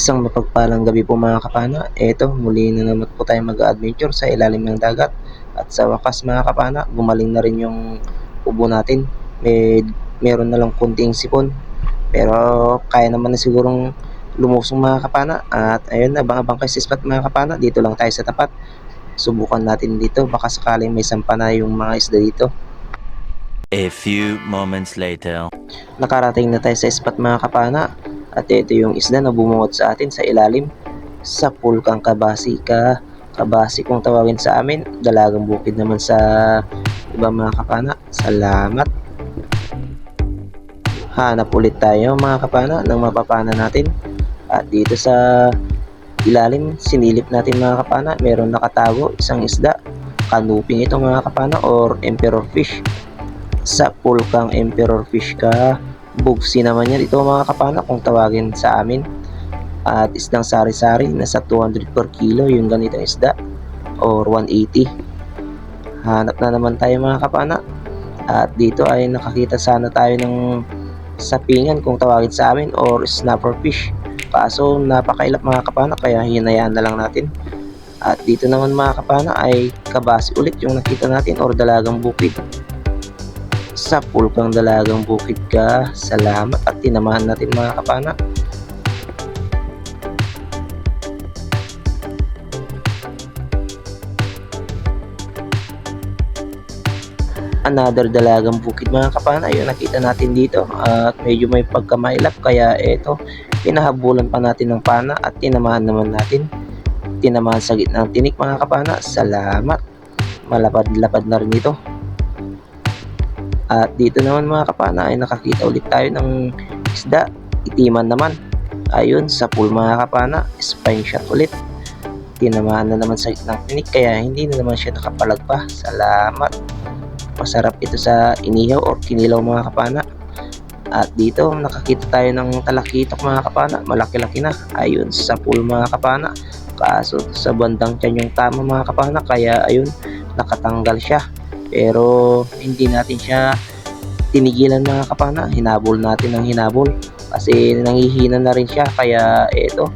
Isang mapagpalang gabi po mga kapana. Eto, muli na naman po tayo mag-adventure sa ilalim ng dagat. At sa wakas mga kapana, gumaling na rin yung ubo natin. Meron na lang kunting sipon. Pero kaya naman na sigurong lumusong mga kapana. At ayun, abang-abang kayo sa spot mga kapana. Dito lang tayo sa tapat. Subukan natin dito. Baka sakaling may sampa na yung mga isda dito. A few moments later. Nakarating na tayo sa spot mga kapana. At ito yung isda na bumuot sa atin sa ilalim. Sa pulkang kabasi kabasi kung tawagin sa amin. Dalagang bukid naman sa iba mga kapana. Salamat. Hanap ulit tayo mga kapana ng mapapana natin. At dito sa ilalim, sinilip natin mga kapana. Meron nakatago isang isda. Kanuping ito mga kapana or emperor fish. Sa pulkang emperor fish bugsi naman yan ito mga kapana kung tawagin sa amin. At isdang sari-sari, nasa 200 per kilo yung ganitong isda or 180. Hanap na naman tayo mga kapana. At dito ay nakakita sana tayo ng sapingan kung tawagin sa amin or snapper fish. Kaso napakailap mga kapana kaya hinayaan na lang natin. At dito naman mga kapana ay kabasi ulit yung nakita natin or dalagang bukid. Sa pulkang dalagang bukid salamat at tinamahan natin mga kapana. Another dalagang bukid mga kapana yung nakita natin dito at medyo may pagkamailap kaya eto pinahabulan pa natin ng pana at tinamahan naman natin. Tinamahan sa gitnang tinik mga kapana. Salamat, malapad-lapad na rin ito. At dito naman mga kapana ay nakakita ulit tayo ng isda, itiman naman. Ayun, sa pool mga kapana, spine shot ulit. Tinamaan na naman sa gitnang tinik kaya hindi na naman siya nakapalag pa. Salamat. Masarap ito sa inihaw or kinilaw mga kapana. At dito nakakita tayo ng talakitok mga kapana, malaki-laki na. Ayun, sa pool mga kapana. Kaso sa bandang tiyan yung tama mga kapana kaya ayun, nakatanggal siya. Pero hindi natin siya tinigilan mga kapana, hinabol natin ng hinabol kasi nanghihina na rin siya kaya eto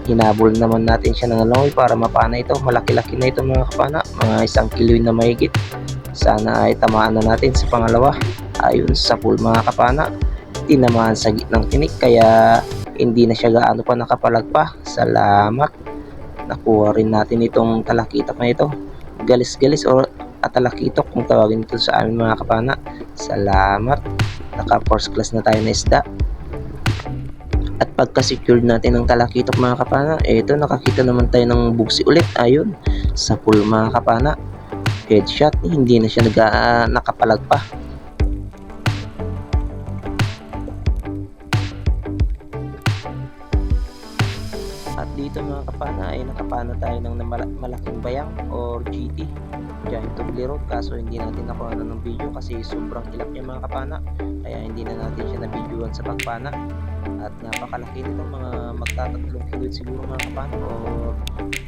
hinabol naman natin siya ng langoy para mapana ito. Malaki-laki na ito mga kapana, mga 1 kilo na mahigit. Sana ay tamaan na natin sa pangalawa. Ayun, sa pool mga kapana, tinamaan sa gitnang tinik kaya hindi na siya gaano pa nakapalag pa. Salamat, nakuha rin natin itong talakitok na ito. Galis-galis or talakitok kung tawagin ito sa amin mga kapana. Salamat, naka first class na tayo na isda. At pagka secured natin ng talakitok mga kapana, eto nakakita naman tayo ng bugsi ulit. Ayun, sa pool mga kapana, headshot, hindi na siya nakapalag pa. At dito mga kapana ay nakapana tayo ng malaking bayang or GT, Giant Tublerone. Kaso hindi natin nakuha ng video kasi sobrang hilap niya mga kapana. Kaya hindi na natin siya na-videoan sa pagpana. At napakalaki nito, mga magtatatlong kilo siguro mga kapana o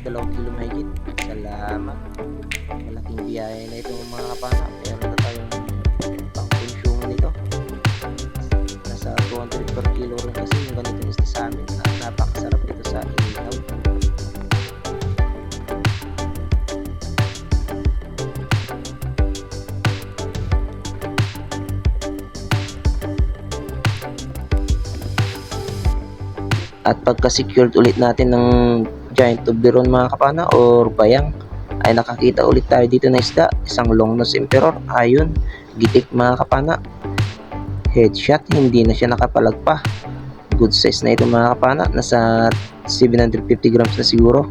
2 kilo mahigit. Salamat, malaking biyaya na ito mga kapana. Meron na tayong pang-consume nito. Nasa 200 per kilo rin kasi yung ganitong isda sa amin. At napakasarap ito sa inihaw. At pagka-secured ulit natin ng Giant Tublerone mga kapana or bayang, ay nakakita ulit tayo dito na isda, isang long nose emperor. Ayun, gitik mga kapana, headshot, hindi na siya nakapalag pa. Good size na ito mga kapana, nasa 750 grams na siguro.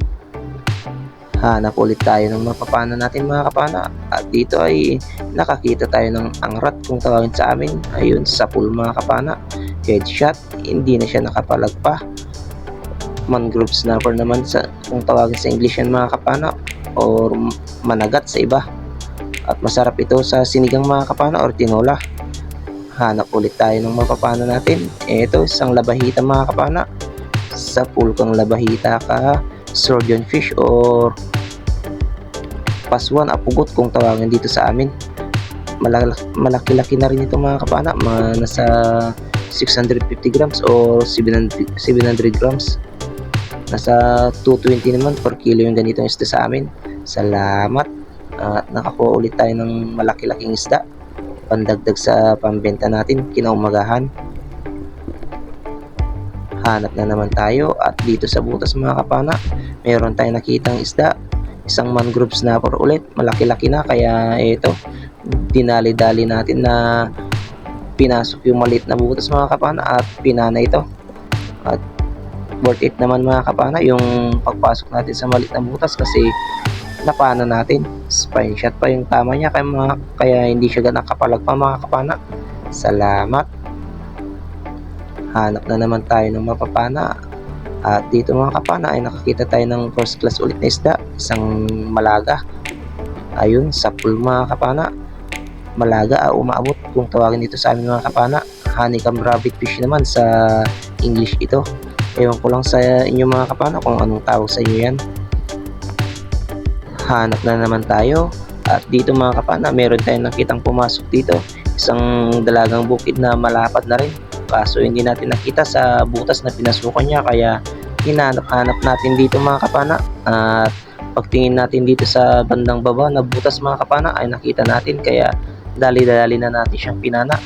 Hanap ulit tayo ng mapapana natin mga kapana. At dito ay nakakita tayo ng angrat kung tawagin sa amin. Ayun, sa pool mga kapana, headshot, hindi na siya nakapalag pa. Mangrove snapper naman sa kung tawagin sa English yan mga kapana or managat sa iba. At masarap ito sa sinigang mga kapana or tinola. Hanap ulit tayo ng mapapana natin. Ito, isang labahita mga kapana. Sa pulkang labahita sturgeon fish or paswan, apugot kung tawagin dito sa amin. Malaki-laki na rin ito mga kapana, mga nasa 650 grams or 700 grams. Nasa 220 naman per kilo yung ganitong isda sa amin. Salamat. At nakakuha ulit tayo ng malaki-laking isda. Pandagdag sa pambenta natin kinaumagahan. Hanap na naman tayo at dito sa butas mga kapana, meron tayong nakitang isda. Isang mangrove snapper ulit. Malaki-laki na kaya ito, dinali-dali natin na pinasok yung maliit na butas mga kapana at pinana ito. At worth it naman mga kapana yung pagpasok natin sa maliit na butas kasi napana natin. Spine shot pa yung tama niya kaya hindi siya ganang kapalag pa mga kapana. Salamat. Hanap na naman tayo ng mapapana. At dito mga kapana ay nakakita tayo ng first class ulit na isda. Isang malaga. Ayun, sa pool mga kapana. Malaga umaabot kung tawagin dito sa amin mga kapana. Honeycomb rabbit fish naman sa English ito. Ewan ko lang sa inyo mga kapana kung anong tawag sa inyo yan. Hanap na naman tayo. At dito mga kapana, meron tayong nakitang pumasok dito. Isang dalagang bukid na malapad na rin. Kaso hindi natin nakita sa butas na pinasukan niya kaya hinanap-hanap natin dito mga kapana. At pagtingin natin dito sa bandang baba na butas mga kapana ay nakita natin kaya dali-dali na natin siyang pinana.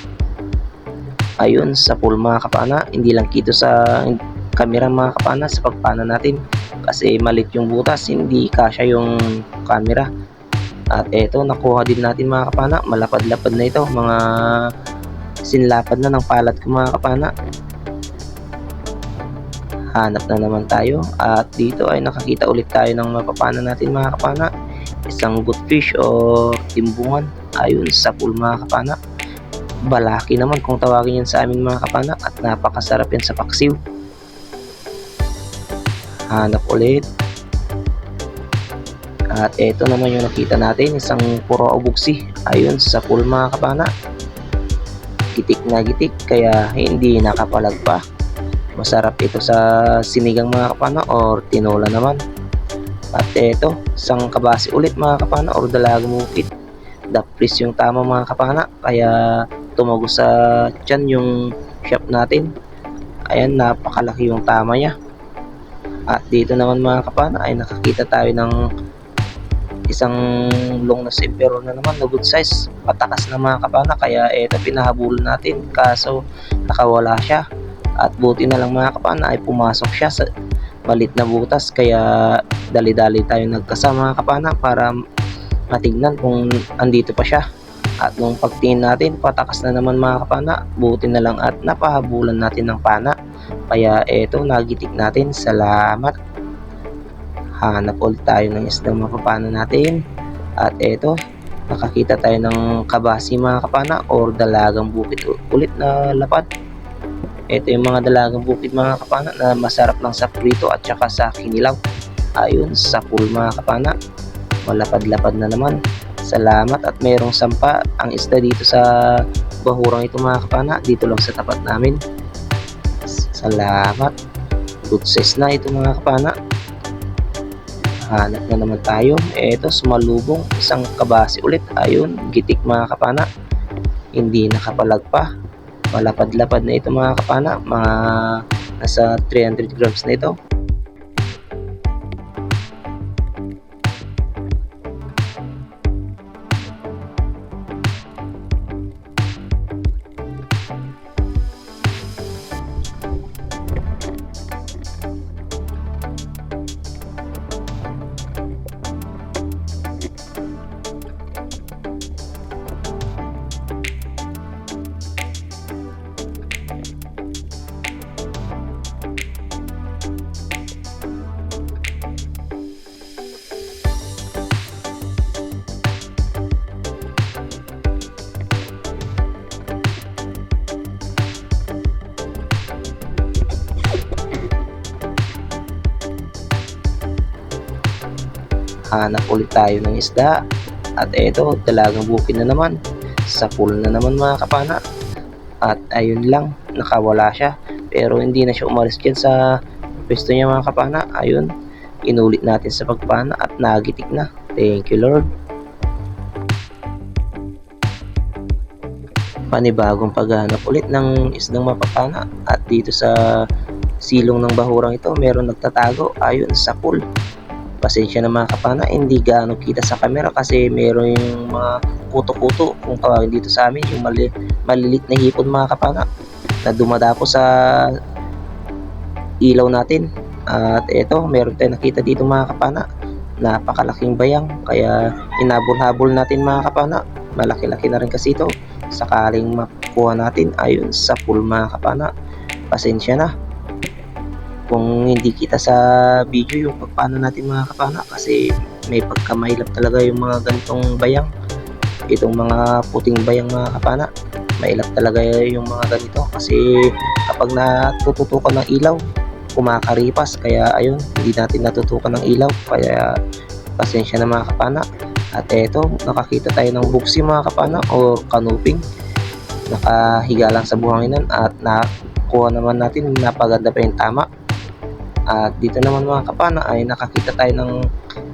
Ayun, sa pool mga kapana, hindi lang kito sa camera mga kapana sa pagpana natin kasi malit yung butas, hindi kasya yung camera. At eto, nakuha din natin mga kapana, malapad-lapad na ito, mga sinlapad na ng palat ko mga kapana. Hanap na naman tayo at dito ay nakakita ulit tayo ng mapapana natin mga kapana. Isang good fish o timbungan. Ayun, sa pool mga kapana. Balaki naman kung tawagin yan sa amin mga kapana at napakasarap yan sa paksiw. Hanap ulit. At eto naman yung nakita natin, isang puro obuksi. Ayun, sa pool mga kapana. Gitik na gitik kaya hindi nakapalag pa. Masarap ito sa sinigang mga kapana or tinola naman. At eto, isang kabasi ulit mga kapana or dalagang bukid. Daplis yung tama mga kapana kaya tumago sa tiyan yung shop natin. Ayan, napakalaki yung tama niya. At dito naman mga kapana ay nakakita tayo ng isang long na silver na naman na good size, patakas na mga kapana kaya eto pinahabol natin kaso nakawala siya. At buti na lang mga kapana ay pumasok siya sa malit na butas kaya dali-dali tayo nagkasama mga kapana para matignan kung andito pa siya. At nung pagtingin natin patakas na naman mga kapana, buti na lang at napahabulan natin ng pana kaya eto nagitik natin. Salamat. Hanap ulit tayo ng isdang mapapana natin. At eto, nakakita tayo ng kabasi mga kapana or dalagang bukid ulit na lapad. Ito yung mga dalagang bukid mga kapana na masarap lang sa prito at saka sa kinilaw. Ayun, sa pool mga kapana. Malapad-lapad na naman. Salamat at mayroong sampa ang isda dito sa bahurang ito mga kapana. Dito lang sa tapat namin. Salamat. Good size na ito mga kapana. Hanap na naman tayo. Eto, sumalubong isang kabasi ulit. Ayun, gitik mga kapana. Hindi nakapalag pa. Malapad-lapad na ito mga kapana. Mga nasa 300 grams na ito. Hanap ulit tayo ng isda. At eto, dalagang bukid na naman. Sa pool na naman mga kapana. At ayun lang, nakawala siya. Pero hindi na siya umalis dyan sa pwesto niya mga kapana. Ayun, inulit natin sa pagpana at nagitik na. Thank you Lord. panibagong paghahanap ulit ng isdang mapapana, at dito sa silong ng bahurang ito meron nagtatago ayon sa pool. Pasensya na mga kapana, hindi gaano kita sa camera kasi meron yung mga kuto-kuto kung tawagin dito sa amin, yung malilit na hipon mga kapana na dumadapo sa ilaw natin. At eto, meron tayong nakita dito mga kapana, napakalaking bayang, kaya inabol-habol natin mga kapana. Malaki-laki na rin kasi ito, sakaling makuha natin ayun sa pool mga kapana. Pasensya na kung hindi kita sa video yung paano natin mga kapana, kasi may pagkamailap talaga yung mga ganitong bayang. Itong mga puting bayang mga kapana, mailap talaga yung mga ganito kasi kapag natututukan ng ilaw, kumakaripas. Kaya ayun, hindi natin natutukan ng ilaw, kaya pasensya na mga kapana. At eto, nakakita tayo ng buksi mga kapana o kanuping, nakahiga lang sa buhanginan, at nakuha naman natin, napaganda pa yung tama. At dito naman mga kapana ay nakakita tayo ng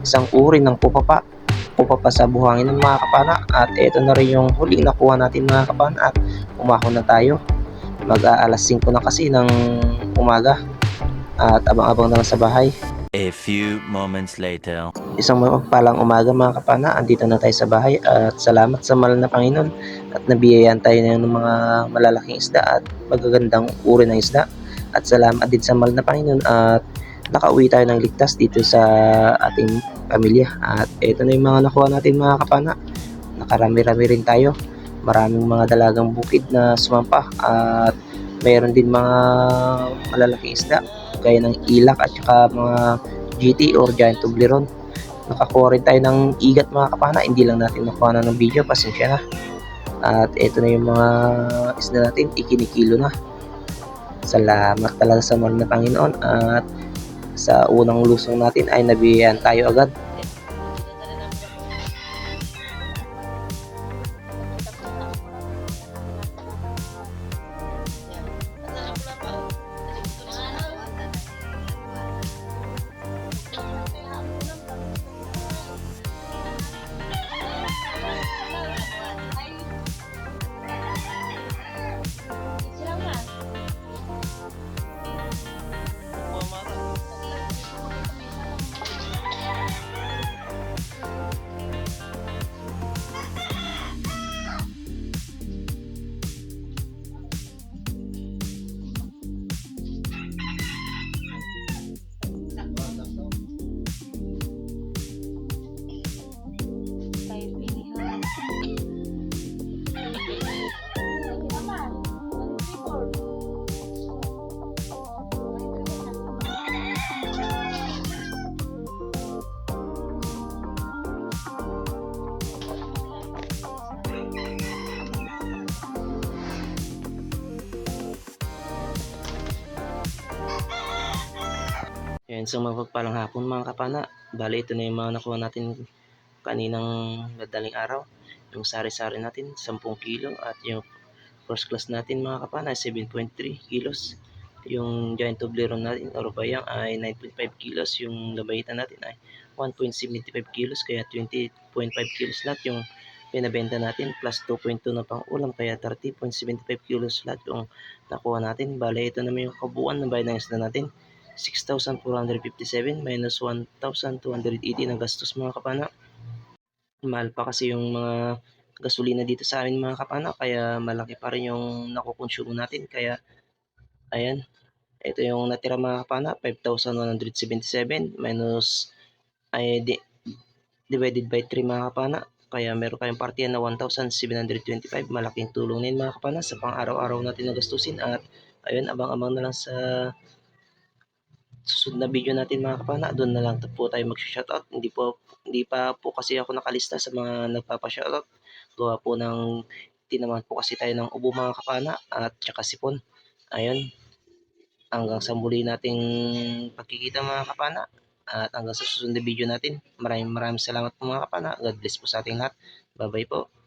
isang uri ng pupapa sa buhangin ng mga kapana. At ito na rin yung huling nakuha natin mga kapana, at umahon na tayo. Mag-aalas 5 na kasi ng umaga, at abang-abang na lang sa bahay. A few moments later. Isang mapagpalang umaga mga kapana, andito na tayo sa bahay, at salamat sa mahal na Panginoon at nabiyayaan tayo ng mga malalaking isda at magagandang uri ng isda. At salamat din sa mahal na Panginoon at nakauwi tayo ng ligtas dito sa ating pamilya. At ito na yung mga nakuha natin mga kapana, nakarami-rami rin tayo, maraming mga dalagang bukid na sumampa, at mayroon din mga malalaking isda gaya ng ilak at saka mga GT or giant tubleron. Nakakuha rin tayo ng igat mga kapana, hindi lang natin nakuha na ng video, pasensya na. At ito na yung mga isda natin, ikinikilo na. Salamat talaga sa mahal na Panginoon, at sa unang lusong natin ay nabiyayaan tayo agad. Yan, so mapagpalang hapon mga kapana. Bali, ito na yung mga nakuha natin kaninang madaling araw. Yung sari-sari natin 10 kilo, at yung first class natin mga kapana 7.3 kilos. Yung giant tubleron natin or bayang ay 9.5 kilos. Yung labahitan natin ay 1.75 kilos, kaya 20.5 kilos lahat yung pinabenta natin, plus 2.2 na pang ulam, kaya 30.75 kilos lahat yung nakuha natin. Bale, ito naman yung kabuuan ng bayad ng isda natin, 6,457 minus 1,280 ng gastos mga kapana. Mahal pa kasi yung mga gasolina dito sa amin mga kapana, kaya malaki pa rin yung nakukonsumo natin. Kaya ayan, ito yung natira mga kapana, 5,177 minus divided by 3 mga kapana. Kaya meron kayong partiyan na 1,725. Malaking tulong na yun mga kapana sa pang araw-araw natin na gastusin. At ayun, abang-abang na lang sa susunod na video natin mga kapana. Doon na lang po tayo mag-shoutout. Hindi pa po kasi ako nakalista sa mga nagpapa-shoutout. Gawa po ng tinaman po kasi tayo ng ubo mga kapana at saka sipon. Ayun, hanggang sa muli nating pagkikita mga kapana. At hanggang sa susunod na video natin. Maraming salamat po mga kapana. God bless po sa ating lahat. Bye bye po.